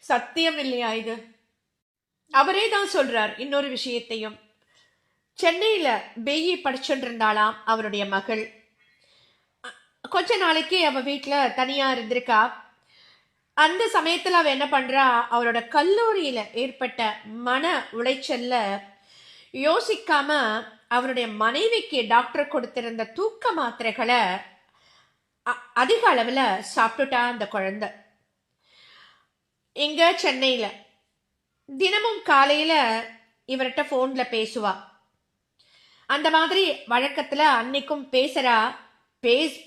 சத்தியம் இல்லையா இது? அவரே தான் சொல்றார் இன்னொரு விஷயத்தையும். சென்னையில பிஇ படிச்சுட்டு இருந்தாலாம் அவருடைய மகள். கொஞ்ச நாளைக்கு அவ வீட்டுல தனியா இருந்திருக்கா. அந்த சமயத்துல அவ என்ன பண்றா, அவரோட கல்லூரியில ஏற்பட்ட மன உளைச்சல்ல யோசிக்காம அவருடைய மனைவிக்கு டாக்டர் கொடுத்திருந்த தூக்க மாத்திரைகளை அதிக அளவுல சாப்பிட்டுட்டா அந்த குழந்தை. இங்க சென்னையில தினமும் காலையில இவர்கிட்ட போன்ல பேசுவா. அந்த மாதிரி வழக்கத்துல அன்னைக்கும் பேசுறா.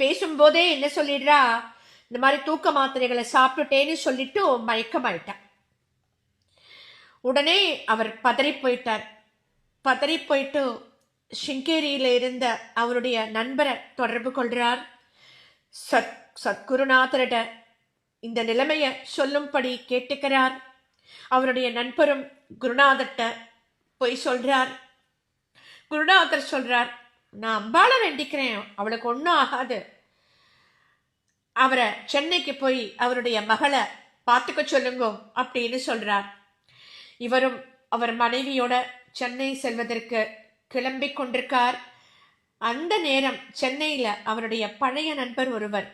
பேசும்போதே என்ன சொல்லிடுறா, இந்த மாதிரி தூக்க மாத்திரைகளை சாப்பிட்டுட்டேன்னு சொல்லிட்டு மயக்கமாயிட்டா. உடனே அவர் பதறி போயிட்டார். பதறி போயிட்டு சிங்கேரியில இருந்த அவருடைய நண்பரை தொடர்பு கொள்றார். சத்குருநாதரிட இந்த நிலைமைய சொல்லும்படி கேட்டுக்கிறார். அவருடைய நண்பரும் குருநாதர்கிட்ட போய் சொல்றார். குருநாதர் சொல்றார், நான் அம்பாள வேண்டிக்கிறேன், அவளுக்கு ஒன்றும் ஆகாது, அவரை சென்னைக்கு போய் அவருடைய மகளை பார்த்துக்க சொல்லுங்க அப்படின்னு சொல்றார். இவரும் அவர் மனைவியோட சென்னை செல்வதற்கு கிளம்பி கொண்டிருக்கார். அந்த நேரம் சென்னையில அவருடைய பழைய நண்பர் ஒருவர்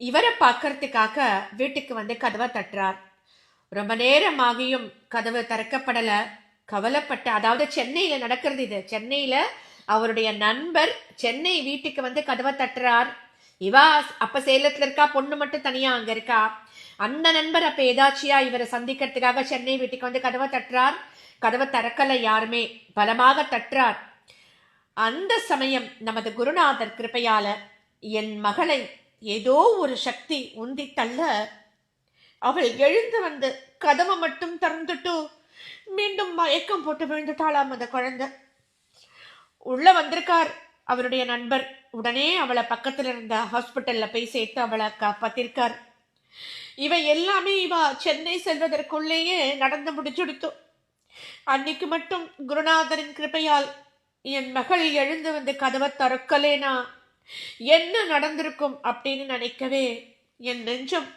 இவரை பார்க்கறதுக்காக வீட்டுக்கு வந்து கதவை தட்டுறார். ரொம்ப நேரம் ஆகியும் கதவு திறக்கப்படல. கவலைப்பட்ட, அதாவது சென்னையில நடக்கிறது இது. சென்னையில அவருடைய நண்பர் சென்னை வீட்டுக்கு வந்து கதவை தட்டுறார். இவா அப்ப சேலத்துல இருக்கா, பொண்ணு மட்டும் தனியா அங்க இருக்கா. அந்த நண்பர் அப்ப ஏதாச்சியா இவரை சந்திக்கிறதுக்காக சென்னை வீட்டுக்கு வந்து கதவை தட்டுறார். கதவை திறக்கல யாருமே, பலமாக தட்டுறார். அந்த சமயம் நமது குருநாதர் கிருப்பையால என் மகளை ஏதோ ஒரு சக்தி உந்தி தள்ள அவள் எழுந்து வந்து கதவை மட்டும் திறந்துட்டு மீண்டும் மயக்கம் போட்டு விழுந்துட்டாளாம் அந்த குழந்தை. உள்ள வந்திருக்கார் அவருடைய நண்பர். உடனே அவளை பக்கத்துல இருந்த ஹாஸ்பிட்டல்ல போய் சேர்த்து அவளை காப்பாத்திருக்கார். இவ எல்லாமே இவ சென்னை செல்வதற்குள்ளேயே நடந்து முடிச்சுடுத்து. அன்னைக்கு மட்டும் குருநாதரின் கிருப்பையால் என் மகள் எழுந்து வந்து கதவை திறக்கலேனா என்ன நடந்திருக்கும் அப்படின்னு நினைக்கவே என் நெஞ்சம்